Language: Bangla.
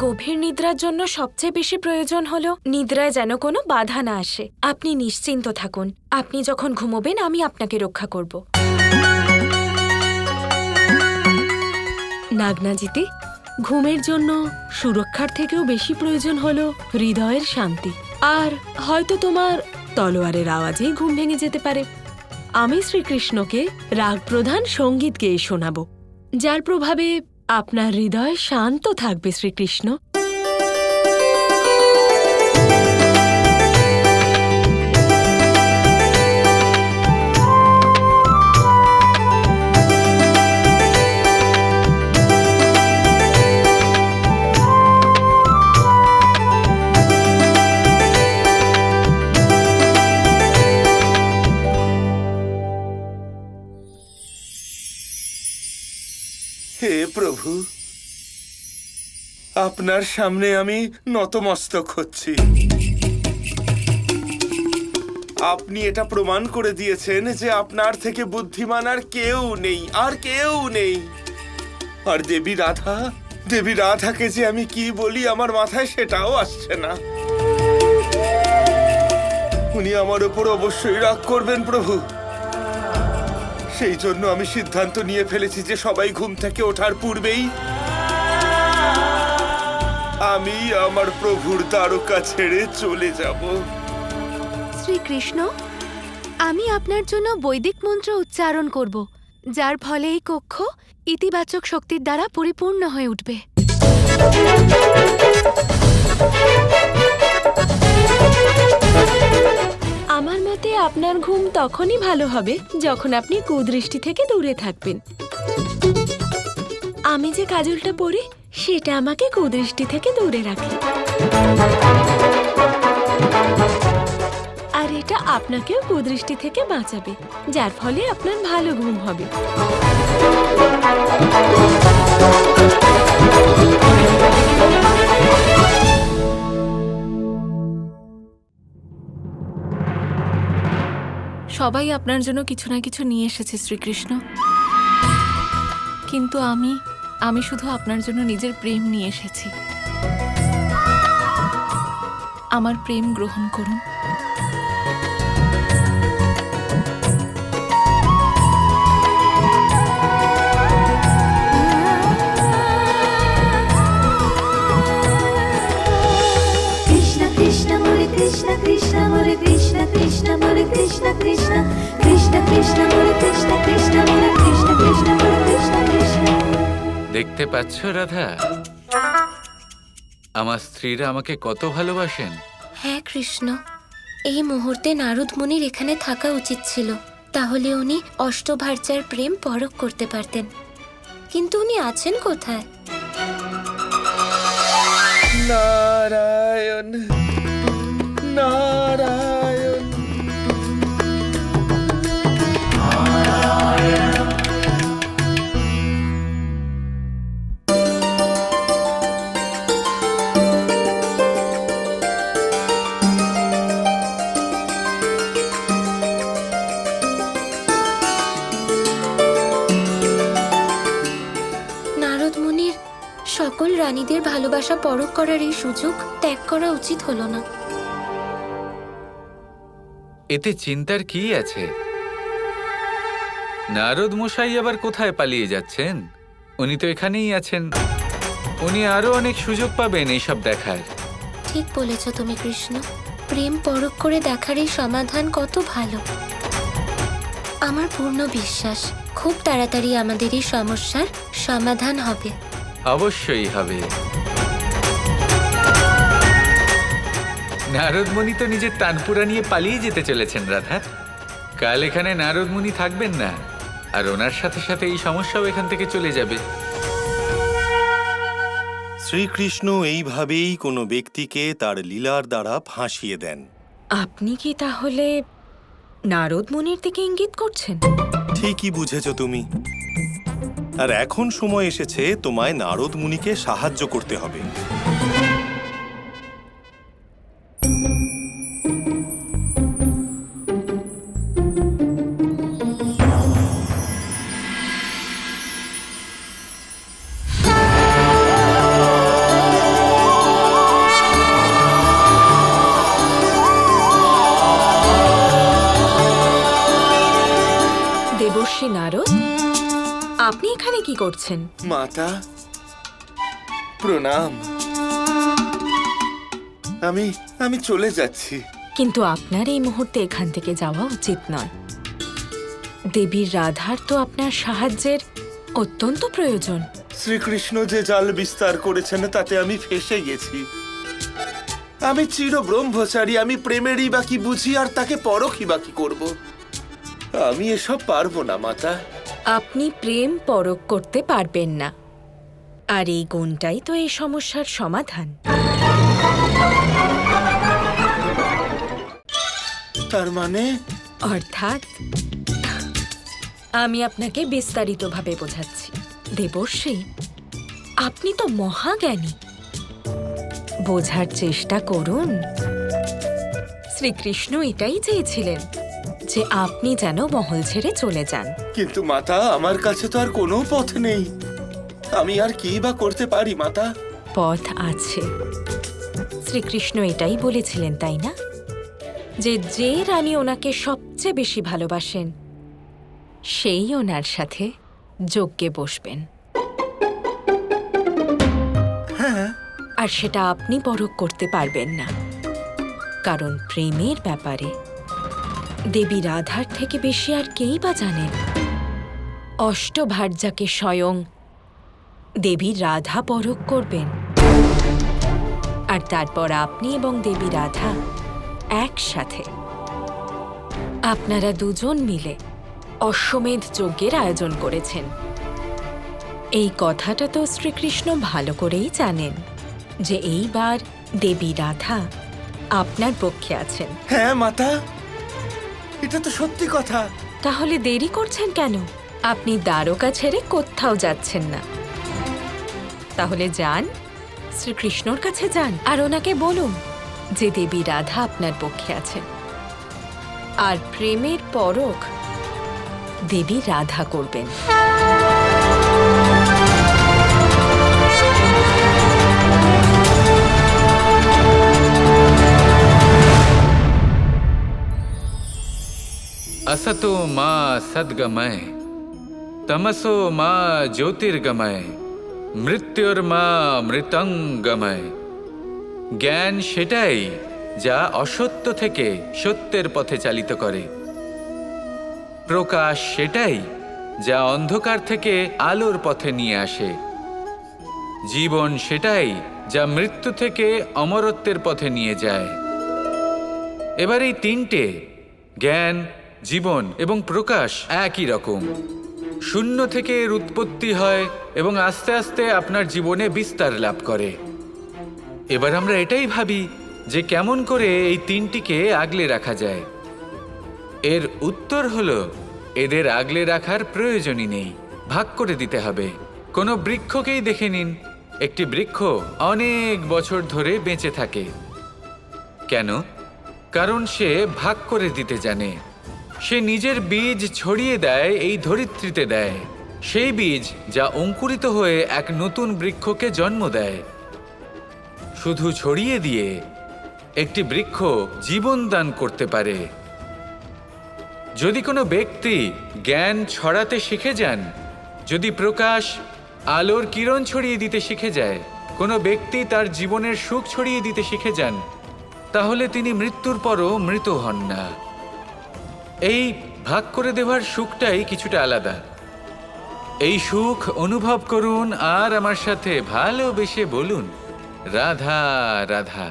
গভীর নিদ্রার জন্য সবচেয়ে বেশি প্রয়োজন হলো নিদ্রায় যেন কোনো বাধা না আসে। আপনি নিশ্চিন্ত থাকুন, আপনি যখন ঘুমোবেন আমি আপনাকে রক্ষা করব। নাগনাজিতে ঘুমের জন্য সুরক্ষার থেকেও বেশি প্রয়োজন হলো হৃদয়ের শান্তি। আর হয়তো তোমার তলোয়ারের আওয়াজেই ঘুম ভেঙে যেতে পারে। আমি শ্রীকৃষ্ণকে রাগ প্রধান সঙ্গীত গেয়ে শোনাব, যার প্রভাবে আপনার হৃদয় শান্ত থাকবে। শ্রীকৃষ্ণ, হে প্রভু, আপনার সামনে আমি নতমস্তক হচ্ছি। আপনি এটা প্রমাণ করে দিয়েছেন যে আপনার থেকে বুদ্ধিমান আর কেউ নেই, আর কেউ নেই। আর দেবী রাধাকে যে আমি কি বলি আমার মাথায় সেটাও আসছে না। উনি আমার ওপর অবশ্যই রাগ করবেন প্রভু। সেই জন্য আমি সিদ্ধান্ত নিয়ে ফেলেছি যে সবাই ঘুম থেকে ওঠার পূর্বেই আমি আমার প্রভুর দ্বারকা ছেড়ে চলে যাব। শ্রীকৃষ্ণ, আমি আপনার জন্য বৈদিক মন্ত্র উচ্চারণ করব, যার ফলে এই কক্ষ ইতিবাচক শক্তির দ্বারা পরিপূর্ণ হয়ে উঠবে। আমার মতে আপনার ঘুম তখনই ভালো হবে যখন আপনি কুদৃষ্টি থেকে দূরে থাকবেন। আমি যে কাজলটা পরি সেটা আমাকে কুদৃষ্টি থেকে দূরে রাখে, আর এটা আপনাকেও কুদৃষ্টি থেকে বাঁচাবে, যার ফলে আপনার ভালো ঘুম হবে। সবাই আপনার জন্য কিছু না কিছু নিয়ে এসেছে শ্রীকৃষ্ণ, কিন্তু আমি শুধু আপনার জন্য নিজের প্রেম নিয়ে এসেছি। আমার প্রেম গ্রহণ করুন। দেখতে পাচ্ছ রাধা, আমার স্ত্রীরা আমাকে কত ভালোবাসেন। হ্যাঁ কৃষ্ণ, এই মুহূর্তে নারদ মুনির এখানে থাকা উচিত ছিল, তাহলে উনি অষ্টভার্যার প্রেম পরখ করতে পারতেন। কিন্তু উনি আছেন কোথায়? নারায়ণ নারায়ণ। নারদ মুনির সকল রানীদের ভালোবাসা পরখ করার এই সুযোগ ত্যাগ করা উচিত হলো না। এতে চিন্তার কি আছে? নারদ মশাই আবার কোথায় পালিয়ে যাচ্ছেন? উনি তো এখানেই আছেন। উনি আরো অনেক সুযোগ পাবেন এইসব দেখার। ঠিক বলেছ তুমি কৃষ্ণ, প্রেম পরখ করে দেখার এই সমাধান কত ভালো। আমার পূর্ণ বিশ্বাস খুব তাড়াতাড়ি আমাদের এই সমস্যার সমাধান হবে। অবশ্যই হবে। নারদমণি তো নিজের তানপুরা নিয়ে পালিয়ে যেতে চলেছেন রাধা। কাল এখানে নারদমণি থাকবেন না, আর ওনার সাথে সাথে এই সমস্যাও এখান থেকে চলে যাবে। শ্রীকৃষ্ণ এইভাবেই কোনো ব্যক্তিকে তার লীলার দ্বারা ফাঁসিয়ে দেন। আপনি কি তাহলে নারদ মুনির দিকে ইঙ্গিত করছেন? ঠিকই বুঝেছ তুমি। আর এখন সময় এসেছে তোমায় নারদ মুনিকে সাহায্য করতে হবে। কি করছেন? মাতা প্রণাম। আমি চলে যাচ্ছি। কিন্তু আপনার এই মুহূর্তে এখান থেকে যাওয়া উচিত নয়। দেবীর রাধার তো আপনার সাহায্যের অত্যন্ত প্রয়োজন। শ্রীকৃষ্ণ যে জাল বিস্তার করেছেন তাতে আমি ফেঁসে গেছি। আমি চির ব্রহ্মচারী, আমি প্রেমেরই বা কি বুঝি আর তাকে পরখই বা কি করব? আমি এসব পারবো না মাতা। আপনি প্রেম পরখ করতে পারবেন না, আর এই গুণটাই তো এই সমস্যার সমাধান। তার মানে অর্থাৎ আমি আপনাকে বিস্তারিতভাবে বোঝাচ্ছি। দেবর্ষী, আপনি তো মহাজ্ঞানী। বোঝার চেষ্টা করুন। শ্রীকৃষ্ণ এটাই চেয়েছিলেন যে আপনি যেন মহল ছেড়ে চলে যান। কিন্তু মাতা, আমার কাছে তো আর কোনো পথ নেই। আমি আর কি বা করতে পারি মাতা? পথ আছে। শ্রীকৃষ্ণ এটাই বলেছিলেন, তাই না, যে যে রানী ওনাকে সবচেয়ে বেশি ভালোবাসেন সেই ওনার সাথে যজ্ঞে বসবেন। আর সেটা আপনি পরখ করতে পারবেন না, কারণ প্রেমের ব্যাপারে দেবী রাধার থেকে বেশি আর কেই বা জানেন। অষ্টভার্যাকে স্বয়ং দেবী রাধা পরখ করবেন, আর তারপর আপনি এবং দেবী রাধা একসাথে আপনারা দুজন মিলে অশ্বমেধ যজ্ঞের আয়োজন করেছেন। এই কথাটা তো শ্রীকৃষ্ণ ভালো করেই জানেন যে এইবার দেবী রাধা আপনার পক্ষে আছেন। হ্যাঁ মাতা, এটা তো সত্যি কথা। তাহলে দেরি করছেন কেন? আপনি দ্বারকা ছেড়ে কোথাও যাচ্ছেন না। তাহলে যান, শ্রীকৃষ্ণর কাছে যান আর ওনাকে বলুন যে দেবী রাধা আপনার পক্ষে আছেন, আর প্রেমের পরখ দেবী রাধা করবেন। असतो मा सद्गमय, तमसो मा ज्योतिर्गमय, মৃত্যুর্মা মৃতঙ্গময়। জ্ঞান সেটাই যা অসত্য থেকে সত্যের পথে চালিত করে। প্রকাশ সেটাই যা অন্ধকার থেকে আলোর পথে নিয়ে আসে। জীবন সেটাই যা মৃত্যু থেকে অমরত্বের পথে নিয়ে যায়। এবার এই তিনটে, জ্ঞান, জীবন এবং প্রকাশ, একই রকম। শূন্য থেকে এর উৎপত্তি হয় এবং আস্তে আস্তে আপনার জীবনে বিস্তার লাভ করে। এবার আমরা এটাই ভাবি যে কেমন করে এই তিনটিকে আগলে রাখা যায়। এর উত্তর হলো, এদের আগলে রাখার প্রয়োজনই নেই, ভাগ করে দিতে হবে। কোনো বৃক্ষকেই দেখে নিন, একটি বৃক্ষ অনেক বছর ধরে বেঁচে থাকে। কেন? কারণ সে ভাগ করে দিতে জানে। সে নিজের বীজ ছড়িয়ে দেয়, এই ধরিত্রীতে দেয়, সেই বীজ যা অঙ্কুরিত হয়ে এক নতুন বৃক্ষকে জন্ম দেয়। শুধু ছড়িয়ে দিয়ে একটি বৃক্ষ জীবন দান করতে পারে। যদি কোনো ব্যক্তি জ্ঞান ছড়াতে শিখে যান, যদি প্রকাশ, আলোর কিরণ ছড়িয়ে দিতে শিখে যায়, কোনো ব্যক্তি তার জীবনের সুখ ছড়িয়ে দিতে শিখে যান, তাহলে তিনি মৃত্যুর পরও মৃত হন না। এই ভাগ করে দেওয়ার সুখটাই কিছুটা আলাদা। এই সুখ অনুভব করুন আর আমার সাথে ভালোবেসে বলুন, রাধা রাধা।